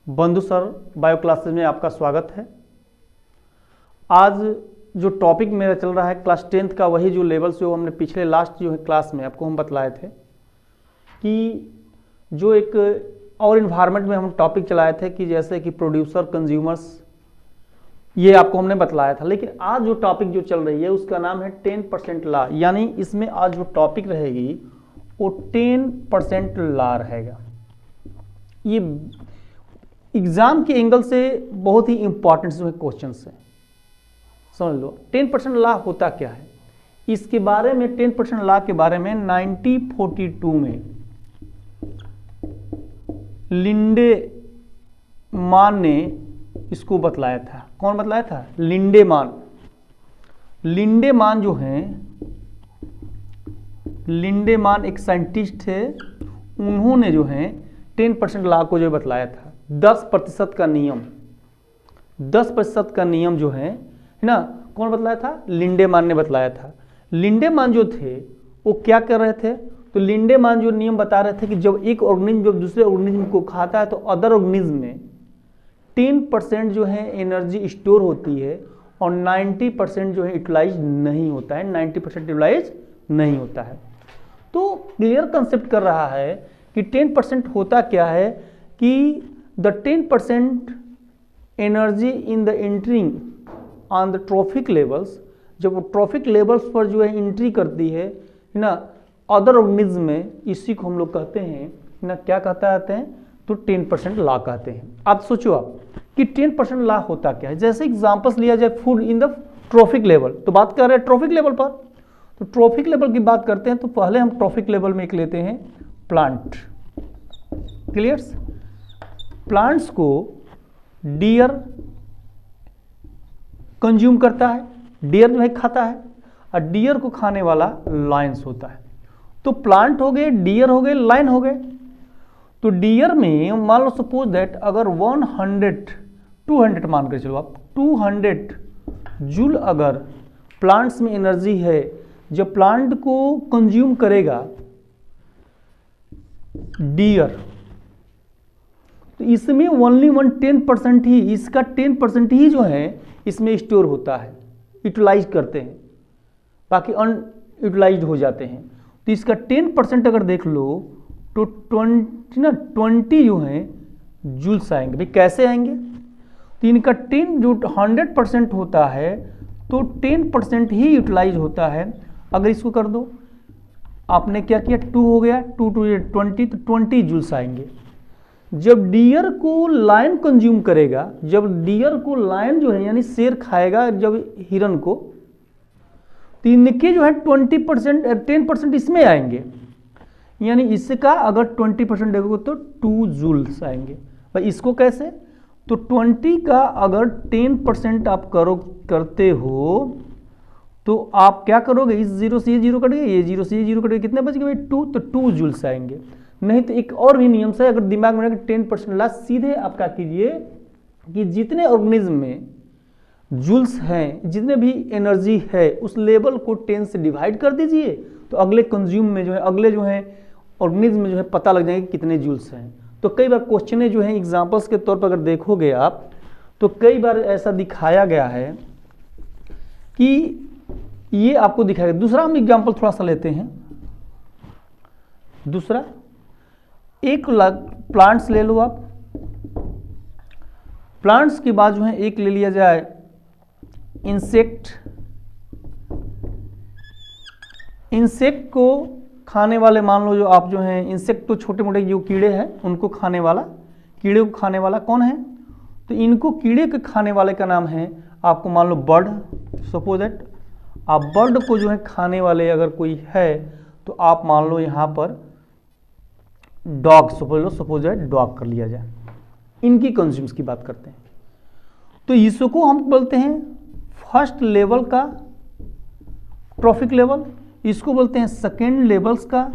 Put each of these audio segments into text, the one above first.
बंधु sir bio classes में आपका स्वागत है। आज जो टॉपिक मेरा चल रहा है क्लास 10th का, वही जो लेवल्स जो हमने पिछले लास्ट जो है क्लास में आपको हम बतलाए थे कि जो एक और इन्वायरमेंट में हम टॉपिक चलाए थे कि जैसे कि प्रोड्यूसर, कंज्यूमर्स, ये आपको हमने बतलाया था। लेकिन आज जो टॉपिक जो चल रही है उसका नाम है 10% लॉ, यानी इसमें आज जो टॉपिक रहेगी वो 10% लॉ रहेगा। ये एग्जाम के एंगल से बहुत ही इंपॉर्टेंट जो है क्वेश्चन है, समझ लो। 10% लॉ होता क्या है, इसके बारे में 10% लॉ के बारे में 1942 में लिंडेमान ने इसको बतलाया था। कौन बतलाया था? लिंडेमान। लिंडेमान जो हैं, लिंडेमान एक साइंटिस्ट थे, उन्होंने जो है 10% लॉ को जो बतलाया था। 10% का नियम, 10% का नियम जो है ना, कौन बतलाया था? लिंडेमान ने बतलाया था। लिंडेमान जो थे वो क्या कर रहे थे? तो लिंडेमान जो नियम बता रहे थे कि जब एक ऑर्गेनिज्म जब दूसरे ऑर्गेनिज्म को खाता है तो अदर ऑर्गेनिज्म में 10% जो है एनर्जी स्टोर होती है और 90% जो है यूटिलाइज नहीं होता है, 90% यूटिलाइज नहीं होता है। तो क्लियर कंसेप्ट कर रहा है कि 10% होता क्या है कि the 10% energy in the entering on the trophic levels, जब वो ट्रॉफिक लेवल्स पर जो है एंट्री करती है ना अदर ऑर्गेनिज्म में, इसी को हम लोग कहते हैं ना, क्या कहते हैं? तो 10% लॉ कहते हैं। आप सोचो आप कि 10% लॉ होता क्या है। जैसे एग्जांपल्स लिया जाए food in the trophic level, तो बात कर रहे हैं ट्रॉफिक लेवल पर, तो ट्रॉफिक लेवल की बात करते हैं तो पहले हम ट्रॉफिक लेवल में एक लेते हैं प्लांट। क्लियर्स? प्लांट्स को डियर कंज्यूम करता है, डियर जो है खाता है, और डियर को खाने वाला लायंस होता है। तो प्लांट हो गए, डियर हो गए, लायन हो गए। तो डियर में मान लो सपोज दैट अगर 200 मान कर चलो आप, 200 जूल अगर प्लांट्स में एनर्जी है, जब प्लांट को कंज्यूम करेगा डियर, तो इसमें ओनली 10% ही, इसका 10% ही जो है इसमें स्टोर होता है, यूटिलाइज करते हैं, बाकी अनयूटिलाइज्ड हो जाते हैं। तो इसका 10% अगर देख लो तो 20 जो है जूल्स आएंगे। भाई कैसे आएंगे? तो इनका 10 जो 100% होता है तो 10% ही यूटिलाइज होता है। अगर इसको कर दो, आपने क्या किया, 2 हो गया, 2 2 20, तो 20 जूल्स आएंगे। जब डियर को लायन कंज्यूम करेगा, जब डियर को लायन जो है यानी शेर खाएगा जब हिरन को, तो इनके जो है 10% इसमें आएंगे, यानी इसका अगर 20% देखोगे तो 2 जूल्स आएंगे। भाई इसको कैसे? तो 20 का अगर 10% आप करते हो तो आप क्या करोगे? इस 0 से ये 0 कट गए, ये 0 से ये 0 कट गए, कितने बच गए भाई? 2, तो 2 जूल्स आएंगे। नहीं तो एक और भी नियम से अगर दिमाग में 10% लॉ, सीधे आप क्या कीजिए कि जितने ऑर्गेनिज्म में जूल्स हैं, जितने भी एनर्जी है, उस लेवल को 10 से डिवाइड कर दीजिए, तो अगले कंज्यूम में जो है, अगले जो है ऑर्गेनिज्म में जो है पता लग जाएगा कितने जूल्स हैं। तो कई बार क्वेश्चन जो है एग्जांपल्स के तौर पर अगर देखोगे आप, तो कई बार ऐसा दिखाया गया है कि ये आपको दिखाएगा। दूसरा हम एग्जांपल थोड़ा सा लेते हैं। दूसरा, एक प्लांट्स ले लो आप, प्लांट्स के बाद जो है एक ले लिया जाए इंसेक्ट। इंसेक्ट को खाने वाले मान लो, जो आप जो हैं इंसेक्ट तो छोटे मोटे जो कीड़े हैं उनको खाने वाला, कीड़े को खाने वाला कौन है? तो इनको कीड़े के खाने वाले का नाम है आपको मान लो बर्ड। सपोज दैट आप बर्ड को जो है खाने वाले अगर कोई है तो आप मान लो यहाँ पर डॉग, सपोज दैट डॉग कर लिया जाए। इनकी कंज्यूम्स की बात करते हैं तो इसको हम बोलते हैं फर्स्ट लेवल का ट्रॉफिक लेवल, इसको बोलते हैं सेकेंड लेवल्स का,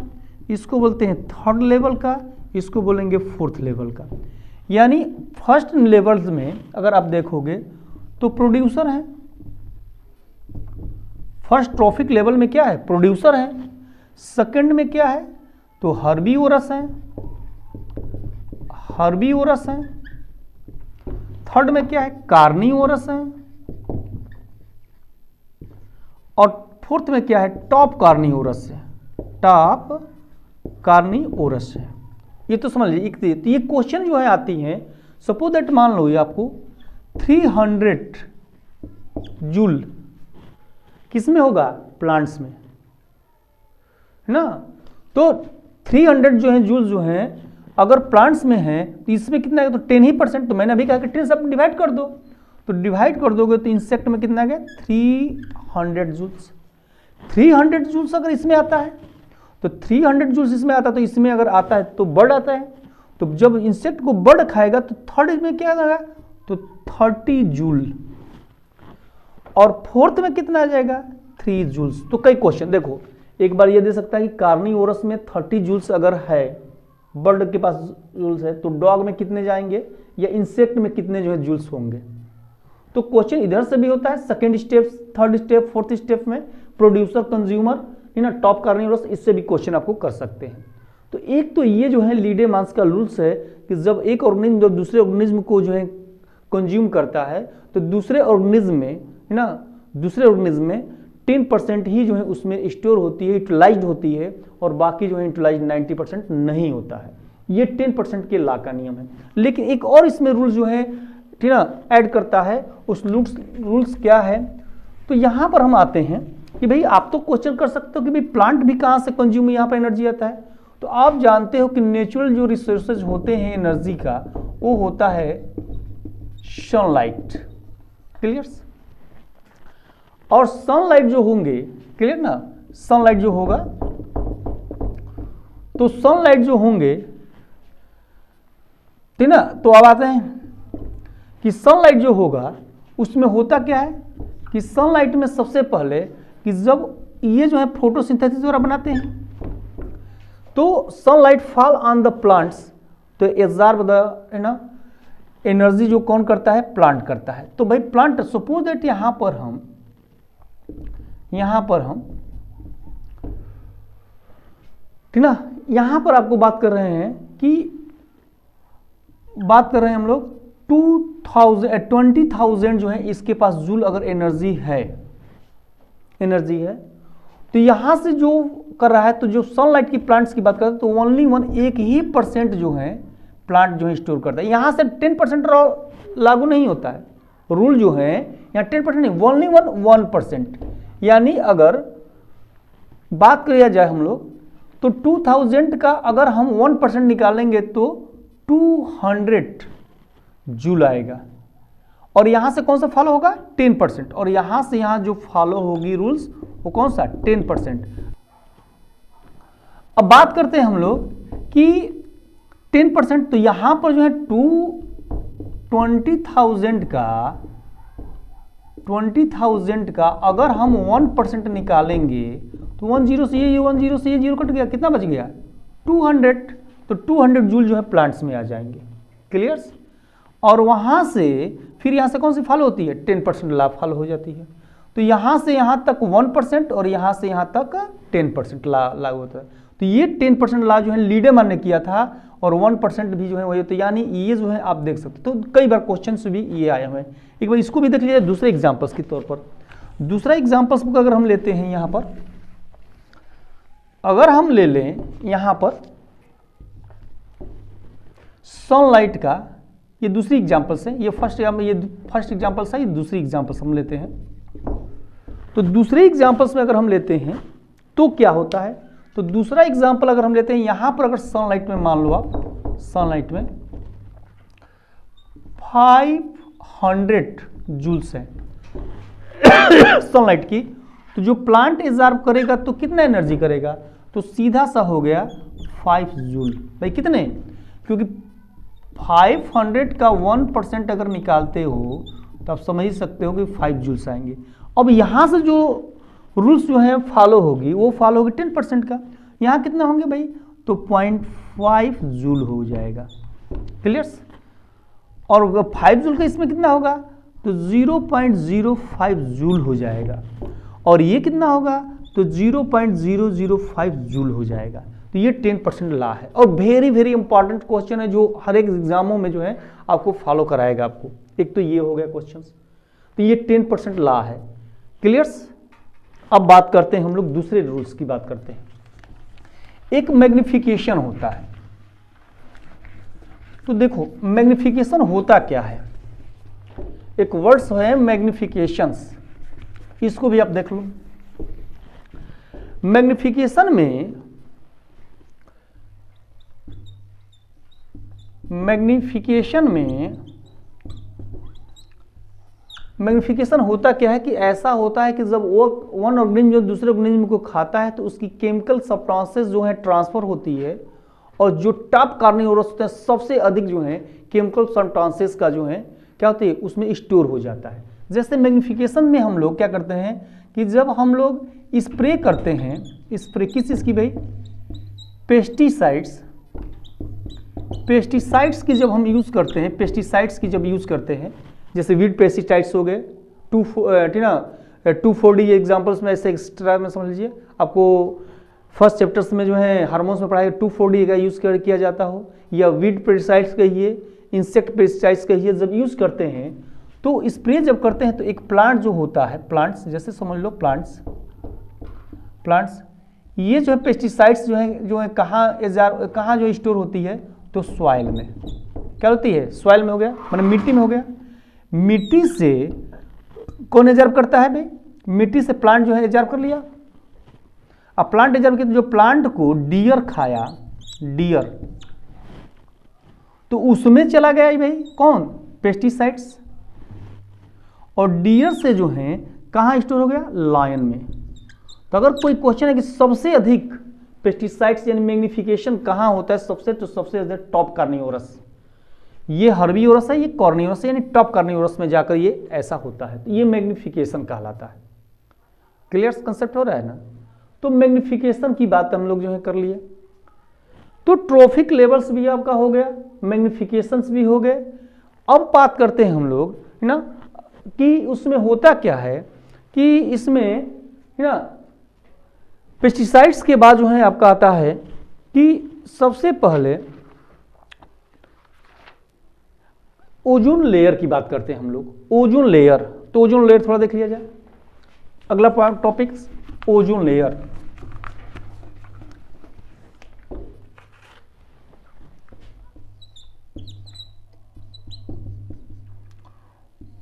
इसको बोलते हैं थर्ड लेवल का, इसको बोलेंगे फोर्थ लेवल का। यानी फर्स्ट लेवल्स में अगर आप देखोगे तो प्रोड्यूसर है, फर्स्ट ट्रॉफिक लेवल में क्या है? प्रोड्यूसर है। सेकेंड में क्या है? तो हर्बीवोरस हैं, हर्बीवोरस हैं। थर्ड में क्या है, कार्निवोरस है, और फोर्थ में क्या है, टॉप कार्निवोरस है, टॉप कार्निवोरस है। ये तो समझ लीजिए। तो ये क्वेश्चन जो है आती है, सपोज दैट मान लो ये आपको 300 जूल किसमें होगा, प्लांट्स में, है ना। तो 300 जो है जूल जो है अगर प्लांट्स में है तो इसमें कितना है, तो 10%। तो मैंने अभी कहा कि 10 से डिवाइड कर दो, तो डिवाइड कर दोगे तो इंसेक्ट में कितना आ गया, 300 जूल्स। 300 जूल्स अगर इसमें आता है तो 300 जूल्स इसमें आता है, तो इसमें अगर आता है तो बर्ड आता है, तो जब इंसेक्ट को बर्ड खाएगा तो थर्ड में क्या आएगा, तो 30 जूल, और फोर्थ में कितना आ जाएगा, 3 जूल्स। तो कई क्वेश्चन देखो, एक बार ये दे सकता है कि कार्निवोरस में 30 जूल्स अगर है, बर्ड के पास जूल्स है, तो डॉग में कितने जाएंगे, या इंसेक्ट में कितने जो है जूल्स होंगे। तो क्वेश्चन इधर से भी होता है, second step, third step, fourth step में प्रोड्यूसर, कंज्यूमर, है ना, टॉप कार्निवोरस, इससे भी क्वेश्चन आपको कर सकते हैं। तो एक तो ये जो है लीडेमांस का रूल्स है कि जब एक ऑर्गेनिज्म जब दूसरे ऑर्गेनिज्म को जो है कंज्यूम करता है तो दूसरे ऑर्गेनिज्म में, है ना, दूसरे ऑर्गेनिज्म में 10% ही जो है उसमें स्टोर होती है, यूटिलाइज्ड होती है, और बाकी जो है यूटिलाइज्ड 90% नहीं होता है। ये 10% के लॉ का नियम है। लेकिन एक और इसमें रूल जो है, ठीक ना, ऐड करता है। उस रूल्स क्या है, तो यहाँ पर हम आते हैं कि भाई आप तो क्वेश्चन कर सकते हो कि भाई प्लांट भी कहाँ से कंज्यूम यहाँ पर एनर्जी आता है। तो आप जानते हो कि नेचुरल जो रिसोर्सेज होते हैं एनर्जी का, वो होता है सनलाइट, क्लियर। और सनलाइट जो होंगे, क्लियर ना, सनलाइट जो होगा, तो सनलाइट जो होंगे, ठीक ना। तो अब आते हैं कि सनलाइट जो होगा उसमें होता क्या है कि सनलाइट में सबसे पहले कि जब ये जो है फोटोसिंथेसिस द्वारा बनाते हैं, तो sunlight fall on the plants, तो एब्जॉर्ब द, है ना, एनर्जी जो कौन करता है, प्लांट करता है। तो भाई प्लांट, सपोज दैट यहां पर हम ठीक ना, यहां पर आपको बात कर रहे हैं हम लोग 20,000 जो है इसके पास जूल अगर एनर्जी है, तो यहां से जो कर रहा है, तो जो सनलाइट की प्लांट्स की बात करते हैं तो ओनली 1% जो है प्लांट जो है स्टोर करता है। यहां से 10% लागू नहीं होता है, रूल जो है यहाँ 10% नहीं, ओनली 1%। यानी अगर बात किया जाए हम लोग, तो 2000 का अगर हम 1% निकालेंगे तो 200 जूल आएगा, और यहां से कौन सा फॉलो होगा, 10%, और यहां से यहां जो फॉलो होगी रूल्स वो कौन सा, 10%। अब बात करते हैं हम लोग कि 10%, तो यहां पर जो है 20,000 का अगर हम 1% निकालेंगे तो 10 से ये 10 से ये 0 कट गया, कितना बच गया, 200। तो 200 जूल जो है प्लांट्स में आ जाएंगे, क्लियर। और वहां से फिर यहां से कौन सी फॉलो होती है, 10% लॉ फॉलो हो जाती है। तो यहां से यहां तक 1% और यहां से यहां तक 10% लागू होता है। तो ये 10% लॉ जो है लीडेमैन ने किया था, और 1% भी जो है वही होता है। यानी ये जो है आप देख सकते, तो कई बार क्वेश्चन भी ये आए हुए हैं। एक बार इसको भी देख लीजिए दूसरे एग्जाम्पल्स के तौर पर। दूसरा एग्जाम्पल्स को अगर हम लेते हैं, यहाँ पर अगर हम ले लें यहाँ पर सनलाइट का, ये दूसरी एग्जाम्पल्स है, ये फर्स्ट एग्जाम्पल्स है, ये दूसरी एग्जाम्पल्स हम लेते हैं। तो दूसरे एग्जाम्पल्स में अगर हम लेते हैं तो क्या होता है, तो दूसरा एग्जाम्पल अगर हम लेते हैं, यहां पर अगर सनलाइट में मान लो आप, सनलाइट में 500 जूल्स है सनलाइट की, तो जो प्लांट एब्जॉर्ब करेगा तो कितना एनर्जी करेगा, तो सीधा सा हो गया 5 जूल। भाई कितने, क्योंकि 500 का 1% अगर निकालते हो तो आप समझ ही सकते हो कि 5 जूल्स आएंगे। अब यहां से जो रूल्स जो है फॉलो होगी, वो फॉलो होगी 10% का, यहां कितना होंगे भाई, तो 0.5 जूल हो जाएगा, क्लियर। और 5 जूल का इसमें कितना होगा, तो 0.05 जूल हो जाएगा, और ये कितना होगा, तो 0.005 जूल हो जाएगा। तो ये 10% ला है और वेरी वेरी इंपॉर्टेंट क्वेश्चन है जो हर एक एग्जामों में जो है आपको फॉलो कराएगा आपको। एक तो ये हो गया क्वेश्चन, तो ये 10% ला है। क्लियर्स? अब बात करते हैं हम लोग दूसरे रूल्स की बात करते हैं। एक मैग्निफिकेशन होता है। तो देखो मैग्निफिकेशन होता क्या है, एक वर्ड्स है मैग्निफिकेशंस, इसको भी आप देख लो। मैग्निफिकेशन मैग्निफिकेशन होता क्या है कि ऐसा होता है कि जब वो वन ऑर्गेनिज्म जो दूसरे ऑर्गेनिज्म को खाता है तो उसकी केमिकल सब्सटेंसेस जो है ट्रांसफर होती है और जो टॉप कार्निवोरस होते हैं सबसे अधिक जो है केमिकल सब्सटेंसेस का जो है क्या होती है उसमें स्टोर हो जाता है। जैसे मैग्निफिकेशन में हम लोग क्या करते हैं कि जब हम लोग स्प्रे करते हैं, स्प्रे किस चीज़ की भाई, पेस्टिसाइड्स की जब हम यूज़ करते हैं, पेस्टिसाइड्स की जब यूज़ करते हैं, जैसे वीड पेस्टिसाइड्स हो गए, 2,4-D एग्जाम्पल्स में ऐसे एक्स्ट्रा में समझ लीजिए, आपको फर्स्ट चैप्टर्स में जो है हार्मोन्स में पढ़ाया 2,4-D का यूज़ किया जाता हो, या वीड पेस्टिसाइड्स कहिए, इंसेक्ट पेस्टिसाइड्स कहिए, जब यूज़ करते हैं तो स्प्रे जब करते हैं तो एक प्लांट जो होता है, प्लांट्स जैसे समझ लो प्लांट्स ये जो है पेस्टिसाइड्स जो है कहाँ जो स्टोर होती है, तो सॉइल में। क्या होती है? सॉइल में हो गया, मतलब मिट्टी में हो गया। मिट्टी से कौन एब्जॉर्ब करता है भाई? मिट्टी से प्लांट जो है एब्जॉर्ब कर लिया। अब प्लांट एब्जॉर्ब किया, जो प्लांट को डियर खाया, डियर, तो उसमें चला गया भाई कौन? पेस्टिसाइड्स। और डियर से जो है कहाँ स्टोर हो गया? लायन में। तो अगर कोई क्वेश्चन है कि सबसे अधिक पेस्टिसाइड्स यानी मैग्निफिकेशन कहाँ होता है सबसे, तो सबसे अधिक टॉप कार्निवोरस, ये हर्बीवोरस है, ये कॉर्निवोरस है, यानी टॉप कार्निवोरस में जाकर ये ऐसा होता है, तो ये मैग्निफिकेशन कहलाता है। क्लियर कंसेप्ट हो रहा है ना? तो मैग्निफिकेशन की बात हम लोग जो है कर लिए। तो ट्रोफिक लेवल्स भी आपका हो गया, मैग्निफिकेशंस भी हो गए। अब बात करते हैं हम लोग है ना कि उसमें होता क्या है कि इसमें है ना पेस्टिसाइड्स के बाद जो है आपका आता है कि सबसे पहले ओजोन लेयर की बात करते हैं हम लोग। ओजोन लेयर, तो ओजोन लेयर थोड़ा देख लिया जाए। अगला topic ozone layer.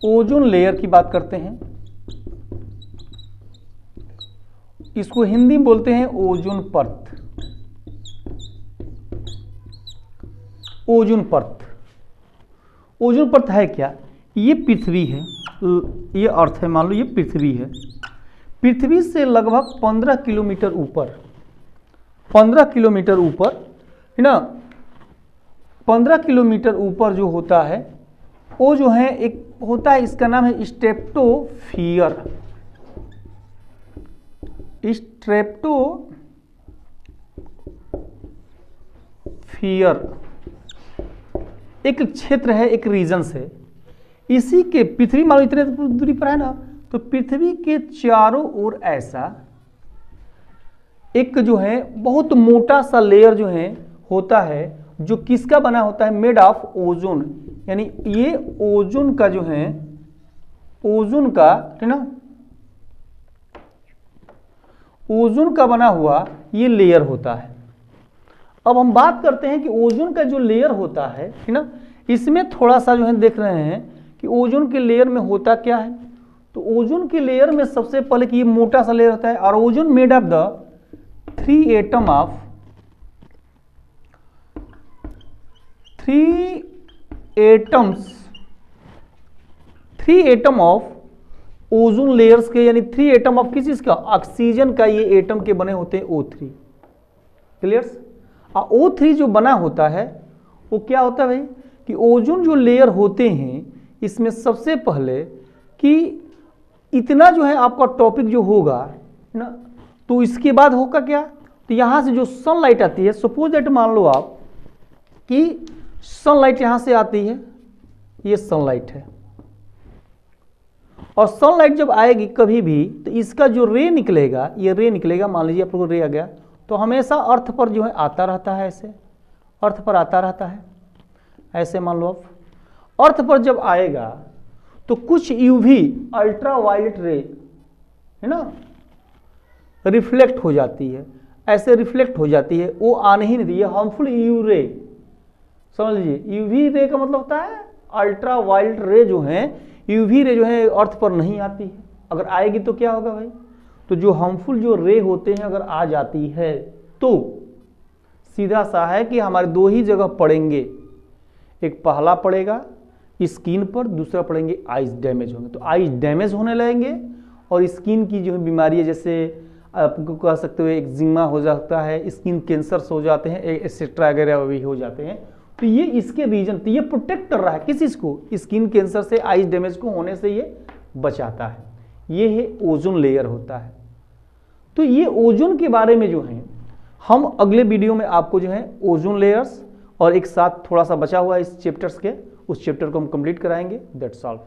Ozone layer की बात करते हैं, इसको हिंदी में बोलते हैं ओजोन परत। ओजोन परत, ओजोन परत है क्या? ये पृथ्वी है, ये अर्थ है, मान लो ये पृथ्वी है। पृथ्वी से लगभग 15 किलोमीटर ऊपर, 15 किलोमीटर ऊपर है ना, 15 किलोमीटर ऊपर जो होता है वो जो है एक होता है, इसका नाम है स्ट्रेप्टोफियर। स्ट्रेप्टोफियर एक क्षेत्र है, एक रीजन है। इसी के पृथ्वी मान लो इतने दूरी पर है ना, तो पृथ्वी के चारों ओर ऐसा एक जो है बहुत मोटा सा लेयर जो है होता है, जो किसका बना होता है? Made of ozone. यानी ये ओजोन का जो है, ओजोन का है ना, ओजोन का बना हुआ ये लेयर होता है। अब हम बात करते हैं कि ओजोन का जो लेयर होता है ना, इसमें थोड़ा सा जो है देख रहे हैं कि ओजोन के लेयर में होता क्या है। तो ओजोन के लेयर में सबसे पहले कि ये मोटा सा लेयर होता है, और ozone made of the 3 atom of ozone layers के, यानी 3 एटम ऑफ किस चीज का? ऑक्सीजन का ये एटम के बने होते हैं O3। क्लियर? O3 जो बना होता है वो क्या होता है भाई कि ओजोन जो लेयर होते हैं इसमें सबसे पहले कि इतना जो है आपका टॉपिक जो होगा ना, तो इसके बाद होगा क्या? तो यहां से जो सनलाइट आती है, सपोज दैट मान लो आप कि सनलाइट यहां से आती है, ये सनलाइट है, और सनलाइट जब आएगी कभी भी तो इसका जो रे निकलेगा, ये रे निकलेगा, मान लीजिए आप लोग रे आ गया, तो हमेशा अर्थ पर जो है आता रहता है, ऐसे अर्थ पर आता रहता है। ऐसे मान लो आप अर्थ पर जब आएगा तो कुछ यूवी अल्ट्रा वायलेट रे है ना रिफ्लेक्ट हो जाती है, ऐसे रिफ्लेक्ट हो जाती है, वो आने ही नहीं दी, हार्मफुल यू रे। समझ लीजिए यूवी रे का मतलब होता है अल्ट्रा वायलेट रे जो है, यूवी रे जो है अर्थ पर नहीं आती है। अगर आएगी तो क्या होगा भाई, तो जो हार्मफुल जो रे होते हैं अगर आ जाती है तो सीधा सा है कि हमारे दो ही जगह पड़ेंगे, एक पहला पड़ेगा स्किन पर, दूसरा पड़ेंगे आइज डैमेज होंगे। तो आइज डैमेज होने लगेंगे और स्किन की जो है बीमारी है, जैसे आपको कह सकते हो एक्जिमा हो जाता है, स्किन कैंसर्स हो जाते हैं, एक्सेट्रा वगैरह भी हो जाते हैं। तो ये इसके रीजन, तो ये प्रोटेक्ट कर रहा है किस चीज को, स्किन कैंसर से, आइज डैमेज को होने से ये बचाता है। ये है ओजोन लेयर होता है। तो ये ओजोन के बारे में जो है हम अगले वीडियो में आपको जो है ओजोन लेयर्स और एक साथ थोड़ा सा बचा हुआ इस चैप्टर्स के, उस चैप्टर को हम कंप्लीट कराएंगे। That's all.